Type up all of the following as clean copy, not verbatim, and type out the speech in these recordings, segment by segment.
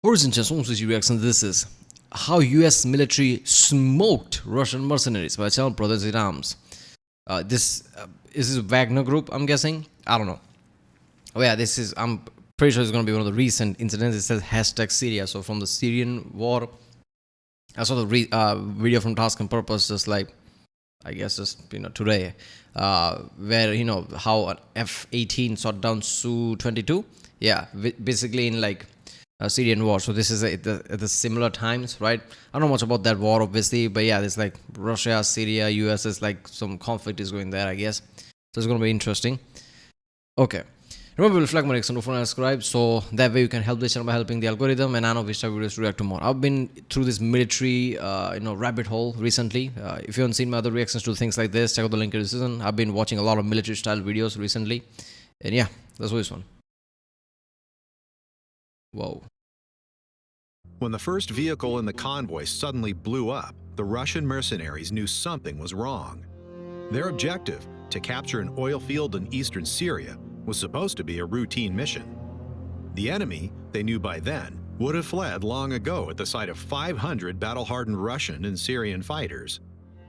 Origin Chess reaction. This is how US military smoked Russian mercenaries by Channel Brothers Arms. This is a Wagner group, I'm guessing. I don't know. Oh yeah, this is. I'm pretty sure it's going to be one of the recent incidents. It says hashtag Syria. So from the Syrian war, I saw the video from Task and Purpose, just like I guess just today, where how an F-18 shot down Su-22. Yeah, basically in like Syrian war. So this is at the similar times, right? I don't know much about that war, obviously, but yeah, there's like Russia, Syria, US is like some conflict is going there, I guess. So it's going to be interesting. Okay. Remember, we'll flag my reaction to subscribe, so that way you can help the channel by helping the algorithm, and I know which type of videos to react to more. I've been through this military, rabbit hole recently. If you haven't seen my other reactions to things like this, check out the link in the description. I've been watching a lot of military-style videos recently, and yeah, let's do this one. Whoa. When the first vehicle in the convoy suddenly blew up, the Russian mercenaries knew something was wrong. Their objective, to capture an oil field in eastern Syria, was supposed to be a routine mission. The enemy, they knew by then, would have fled long ago at the sight of 500 battle-hardened Russian and Syrian fighters.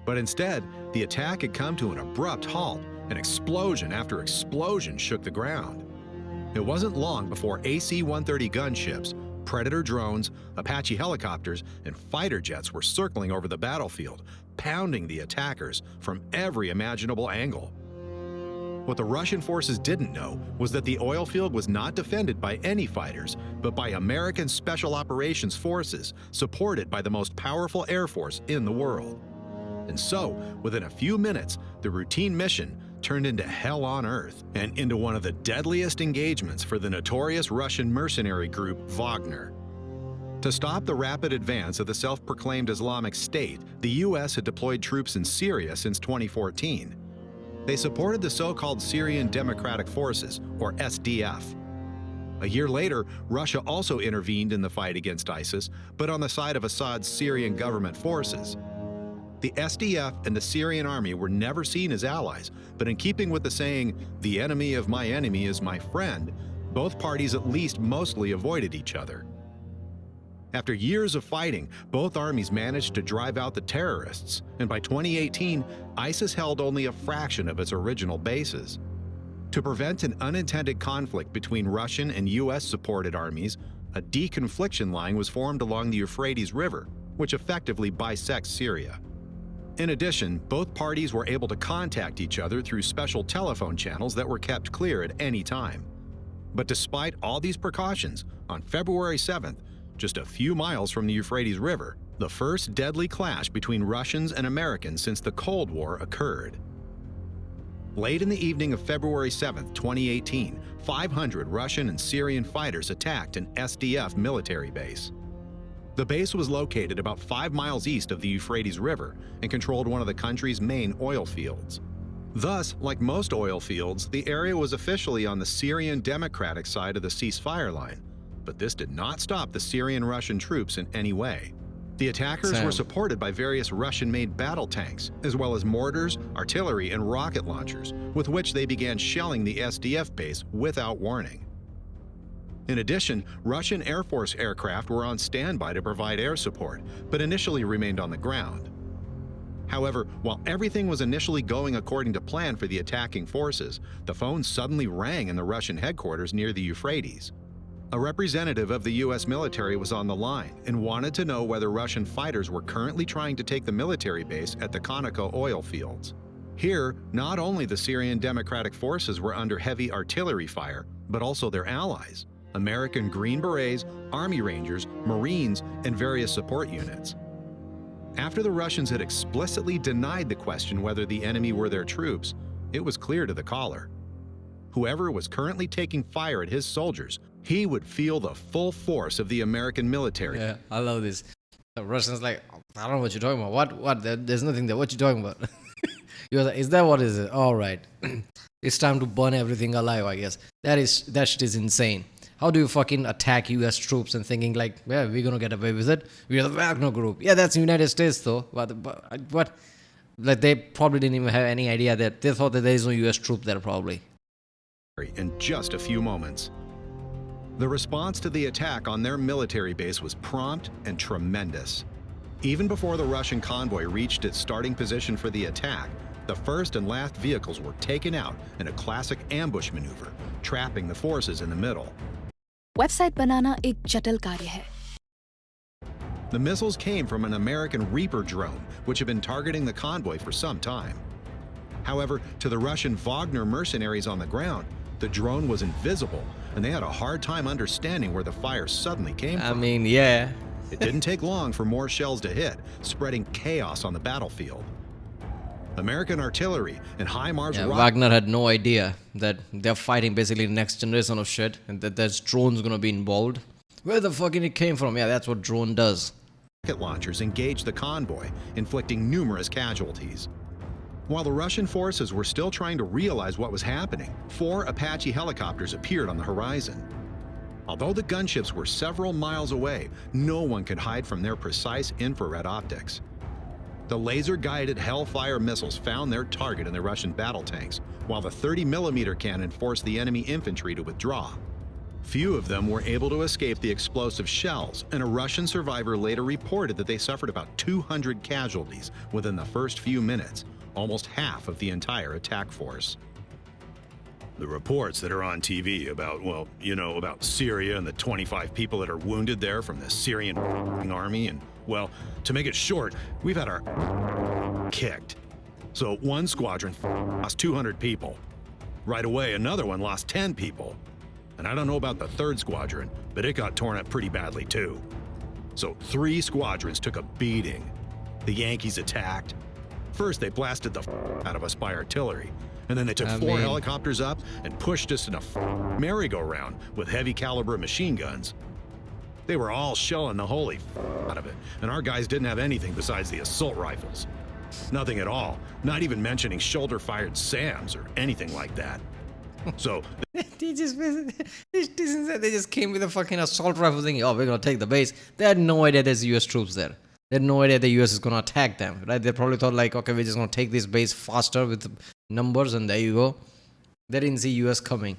But instead, the attack had come to an abrupt halt, and explosion after explosion shook the ground. It wasn't long before AC-130 gunships, Predator drones, Apache helicopters, and fighter jets were circling over the battlefield, pounding the attackers from every imaginable angle. What the Russian forces didn't know was that the oil field was not defended by any fighters, but by American Special Operations Forces, supported by the most powerful air force in the world. And so, within a few minutes, the routine mission turned into hell on earth and into one of the deadliest engagements for the notorious Russian mercenary group Wagner. To stop the rapid advance of the self-proclaimed Islamic State, the U.S. had deployed troops in Syria since 2014. They supported the so-called Syrian Democratic Forces, or SDF. A year later, Russia also intervened in the fight against ISIS, but on the side of Assad's Syrian government forces. The SDF and the Syrian army were never seen as allies, but in keeping with the saying, "the enemy of my enemy is my friend," both parties at least mostly avoided each other. After years of fighting, both armies managed to drive out the terrorists, and by 2018, ISIS held only a fraction of its original bases. To prevent an unintended conflict between Russian and US-supported armies, a deconfliction line was formed along the Euphrates River, which effectively bisects Syria. In addition, both parties were able to contact each other through special telephone channels that were kept clear at any time. But despite all these precautions, on February 7th, just a few miles from the Euphrates River, the first deadly clash between Russians and Americans since the Cold War occurred. Late in the evening of February 7, 2018, 500 Russian and Syrian fighters attacked an SDF military base. The base was located about 5 miles east of the Euphrates River and controlled one of the country's main oil fields. Thus, like most oil fields, the area was officially on the Syrian Democratic side of the ceasefire line. But this did not stop the Syrian-Russian troops in any way. The attackers were supported by various Russian-made battle tanks, as well as mortars, artillery, and rocket launchers, with which they began shelling the SDF base without warning. In addition, Russian Air Force aircraft were on standby to provide air support, but initially remained on the ground. However, while everything was initially going according to plan for the attacking forces, the phone suddenly rang in the Russian headquarters near the Euphrates. A representative of the U.S. military was on the line and wanted to know whether Russian fighters were currently trying to take the military base at the Conoco oil fields. Here, not only the Syrian Democratic Forces were under heavy artillery fire, but also their allies, American Green Berets, Army Rangers, Marines, and various support units. After the Russians had explicitly denied the question whether the enemy were their troops, it was clear to the caller. Whoever was currently taking fire at his soldiers, he would feel the full force of the American military. Yeah, I love this. The Russians like, I don't know what you're talking about. What? There's nothing there. What you talking about? You're like, is that what is it? All right. It's time to burn everything alive, I guess. That shit is insane. How do you fucking attack US troops and thinking like, yeah, we're gonna get away with it? We're the Wagner group. Yeah, that's the United States though. What? Like they probably didn't even have any idea that they thought that there is no US troop there probably. In just a few moments. The response to the attack on their military base was prompt and tremendous. Even before the Russian convoy reached its starting position for the attack, the first and last vehicles were taken out in a classic ambush maneuver, trapping the forces in the middle. Website बनाना एक जटिल कार्य है. The missiles came from an American Reaper drone, which had been targeting the convoy for some time. However, to the Russian Wagner mercenaries on the ground, the drone was invisible, and they had a hard time understanding where the fire suddenly came from. I mean, yeah. It didn't take long for more shells to hit, spreading chaos on the battlefield. American artillery and HIMARS Yeah, rocket Wagner had no idea that they're fighting basically the next generation of shit and that there's drones gonna be involved. Where the fuck it came from? Yeah, that's what drone does. launchers engaged the convoy, inflicting numerous casualties. While the Russian forces were still trying to realize what was happening, 4 Apache helicopters appeared on the horizon. Although the gunships were several miles away, no one could hide from their precise infrared optics. The laser-guided Hellfire missiles found their target in the Russian battle tanks, while the 30mm cannon forced the enemy infantry to withdraw. Few of them were able to escape the explosive shells, and a Russian survivor later reported that they suffered about 200 casualties within the first few minutes, almost half of the entire attack force. The reports that are on TV about, well, you know, about Syria and the 25 people that are wounded there from the Syrian army, and, well, to make it short, we've had our kicked. So one squadron lost 200 people. Right away, another one lost 10 people. And I don't know about the 3rd squadron, but it got torn up pretty badly too. So 3 squadrons took a beating. The Yankees attacked. First, they blasted the out of us by artillery, and then they took 4 helicopters up and pushed us in a merry-go-round with heavy caliber machine guns. They were all shelling the holy out of it, and our guys didn't have anything besides the assault rifles. Nothing at all, not even mentioning shoulder-fired SAMs or anything like that. So they just came with a fucking assault rifle thinking, oh, we're gonna take the base. They had no idea there's US troops there. They had no idea the US is gonna attack them, right? They probably thought like, okay, we're just gonna take this base faster with numbers, and there you go. They didn't see US coming.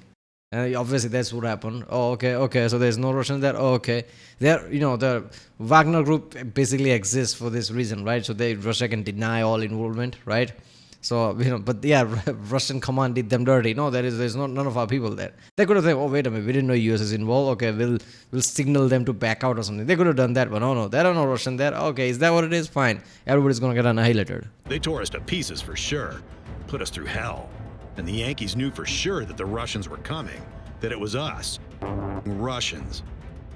And obviously that's what happened. Oh, okay, so there's no Russians there. Oh, okay. There, you know, the Wagner group basically exists for this reason, right? So Russia can deny all involvement, right? So, you know, but yeah, Russian command did them dirty. No, there's none of our people there. They could have said, oh, wait a minute, we didn't know US is involved. Okay, we'll signal them to back out or something. They could have done that, but no, there are no Russian there. Okay, is that what it is? Fine. Everybody's gonna get annihilated. They tore us to pieces for sure, put us through hell. And the Yankees knew for sure that the Russians were coming, that it was us, Russians.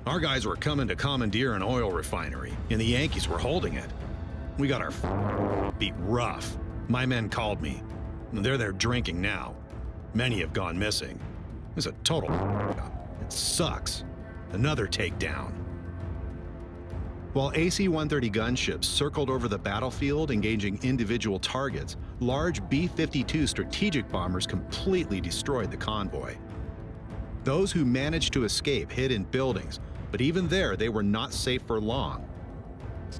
Our guys were coming to commandeer an oil refinery, and the Yankees were holding it. We got our beat rough. My men called me. They're there drinking now. Many have gone missing. It's a total It sucks. Another takedown. While AC-130 gunships circled over the battlefield engaging individual targets, large B-52 strategic bombers completely destroyed the convoy. Those who managed to escape hid in buildings, but even there they were not safe for long.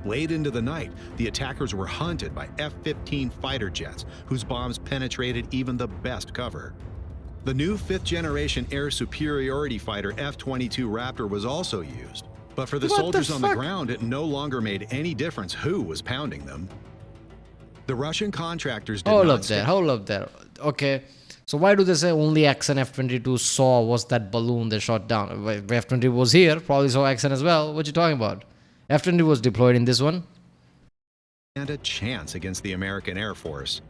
Late into the night, the attackers were hunted by F-15 fighter jets, whose bombs penetrated even the best cover. The new 5th-generation air superiority fighter F-22 Raptor was also used, but for the soldiers on the ground, it no longer made any difference who was pounding them. The Russian contractors did Hold up there. Okay, so why do they say only XN F-22 saw was that balloon they shot down? F-22 was here, probably saw XN as well. What you talking about? F-22 was deployed in this one. And a chance against the American Air Force.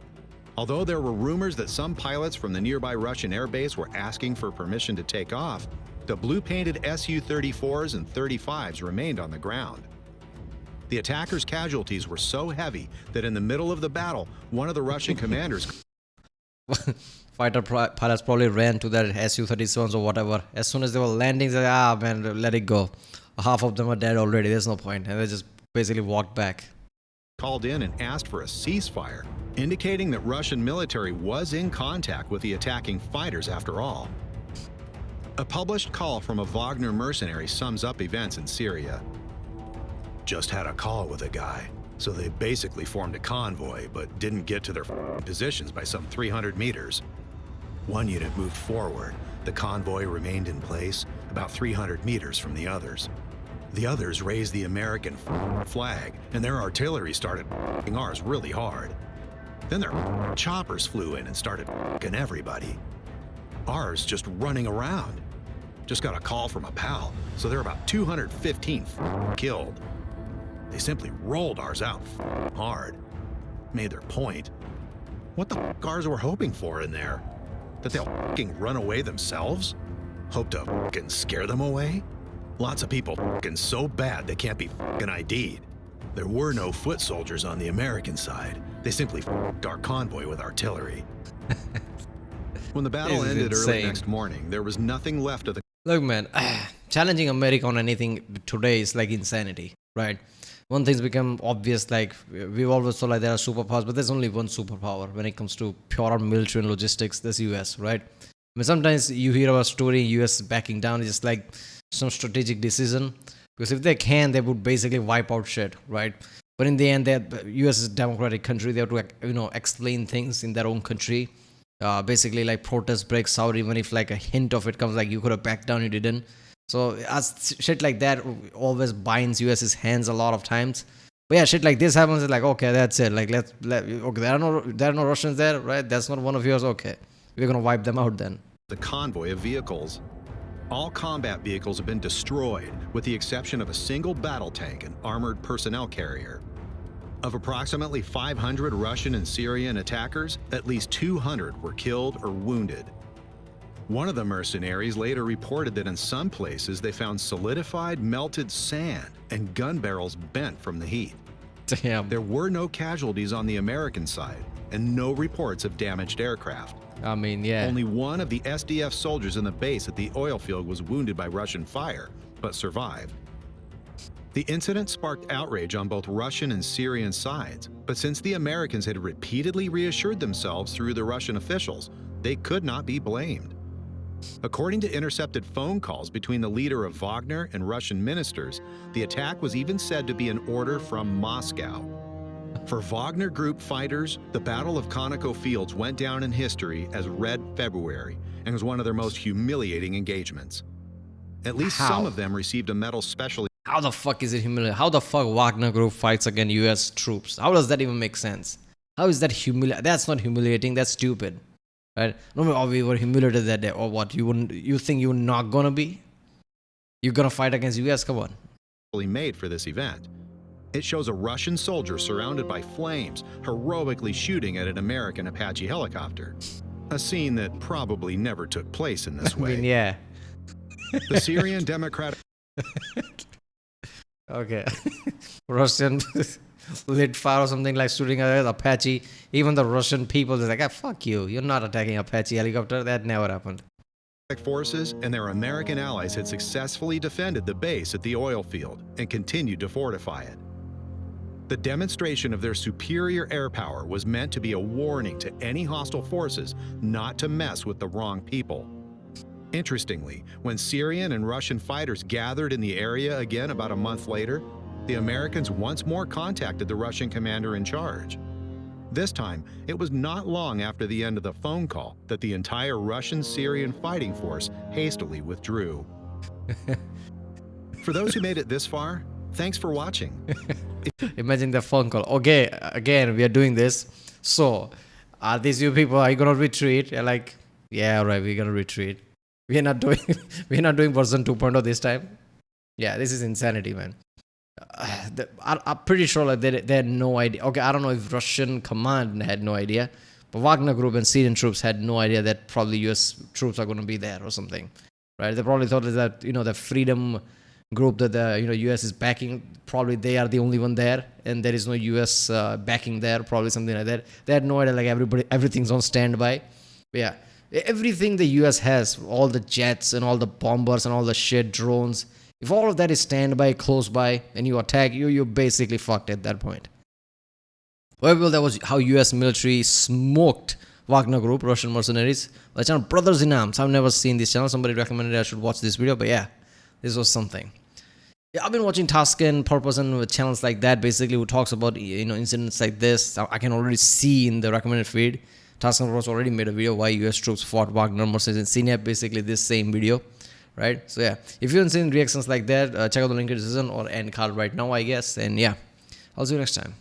Although there were rumors that some pilots from the nearby Russian air base were asking for permission to take off, the blue-painted Su-34s and 35s remained on the ground. The attackers' casualties were so heavy that in the middle of the battle, one of the Russian commanders... Fighter pilots probably ran to their Su-37s or whatever. As soon as they were landing, they said, man, let it go. Half of them are dead already, there's no point. And they just basically walked back. Called in and asked for a ceasefire, indicating that Russian military was in contact with the attacking fighters after all. A published call from a Wagner mercenary sums up events in Syria. Just had a call with a guy, so they basically formed a convoy, but didn't get to their positions by some 300 meters. One unit moved forward, The convoy remained in place about 300 meters from the others. The others raised the American flag, and their artillery started ours really hard. Then their choppers flew in and started everybody. Ours just running around. Just got a call from a pal, so they're about 215 killed. They simply rolled ours out hard. Made their point. What the ours were hoping for in there? That they'll run away themselves? Hope to scare them away? Lots of people so bad they can't be ID'd. There were no foot soldiers on the American side. They simply our convoy with artillery. When the battle ended early next morning, there was nothing left of the... Look, man, challenging America on anything today is like insanity, right? One thing's become obvious, like we've always thought like there are superpowers, but there's only one superpower when it comes to pure military and logistics. That's US, right? I mean, sometimes you hear about a story, US backing down, it's just like some strategic decision. Because if they can, they would basically wipe out shit, right? But in the end, US is a democratic country. They have to, explain things in their own country. Basically, like protest breaks out, even if like a hint of it comes, like you could have backed down, you didn't. So as shit like that always binds US's hands a lot of times. But yeah, shit like this happens. It's like, okay, that's it. Like okay, there are no Russians there, right? That's not one of yours. Okay, we're gonna wipe them out then. The convoy of vehicles. All combat vehicles have been destroyed, with the exception of a single battle tank and armored personnel carrier. Of approximately 500 Russian and Syrian attackers, at least 200 were killed or wounded. One of the mercenaries later reported that in some places they found solidified melted sand and gun barrels bent from the heat. Damn. There were no casualties on the American side and no reports of damaged aircraft. I mean, yeah. Only one of the SDF soldiers in the base at the oil field was wounded by Russian fire, but survived. The incident sparked outrage on both Russian and Syrian sides, but since the Americans had repeatedly reassured themselves through the Russian officials, they could not be blamed. According to intercepted phone calls between the leader of Wagner and Russian ministers, the attack was even said to be an order from Moscow. For Wagner Group fighters, the Battle of Conoco Fields went down in history as Red February and was one of their most humiliating engagements. At least some of them received a medal specially. How the fuck is it humiliating? How the fuck Wagner Group fights against US troops? How does that even make sense? How is that humiliating? That's not humiliating, that's stupid. Right? No, oh, we were humiliated that day, or what? You think you're not gonna be? You're gonna fight against US? Come on. Made for this event. It shows a Russian soldier surrounded by flames, heroically shooting at an American Apache helicopter. A scene that probably never took place in this way. I mean, yeah. The Syrian Democratic... Okay. Russian lit fire or something, like shooting at Apache. Even the Russian people, they're like, fuck you. You're not attacking Apache helicopter. That never happened. Forces and their American allies had successfully defended the base at the oil field and continued to fortify it. The demonstration of their superior air power was meant to be a warning to any hostile forces not to mess with the wrong people. Interestingly, when Syrian and Russian fighters gathered in the area again about a month later, the Americans once more contacted the Russian commander in charge. This time, it was not long after the end of the phone call that the entire Russian-Syrian fighting force hastily withdrew. For those who made it this far, thanks for watching. Imagine the phone call. Okay, again, we are doing this. So, are these you people? Are you gonna retreat? You're like, yeah, all right, we're gonna retreat. We're not doing version 2.0 this time. Yeah, this is insanity, man. I'm pretty sure like they had no idea. Okay, I don't know if Russian command had no idea, but Wagner Group and Syrian troops had no idea that probably US troops are going to be there or something, right? They probably thought that the freedom group that the US is backing, probably they are the only one there, and there is no US backing there, probably something like that. They had no idea, like everything's on standby. But yeah, everything the US has, all the jets and all the bombers and all the shit, drones, if all of that is standby, close by, and you attack, you're basically fucked at that point. Well, that was how US military smoked Wagner Group, Russian mercenaries. The channel Brothers in Arms. I've never seen this channel. Somebody recommended I should watch this video, but yeah, this was something. Yeah, I've been watching Task and Purpose and channels like that, basically, who talks about incidents like this. I can already see in the recommended feed. Task Force already made a video why US troops fought Wagner Mercenaries in CNAP, basically this same video, right? So yeah, if you haven't seen reactions like that, check out the link in the description or end card right now, I guess. And yeah, I'll see you next time.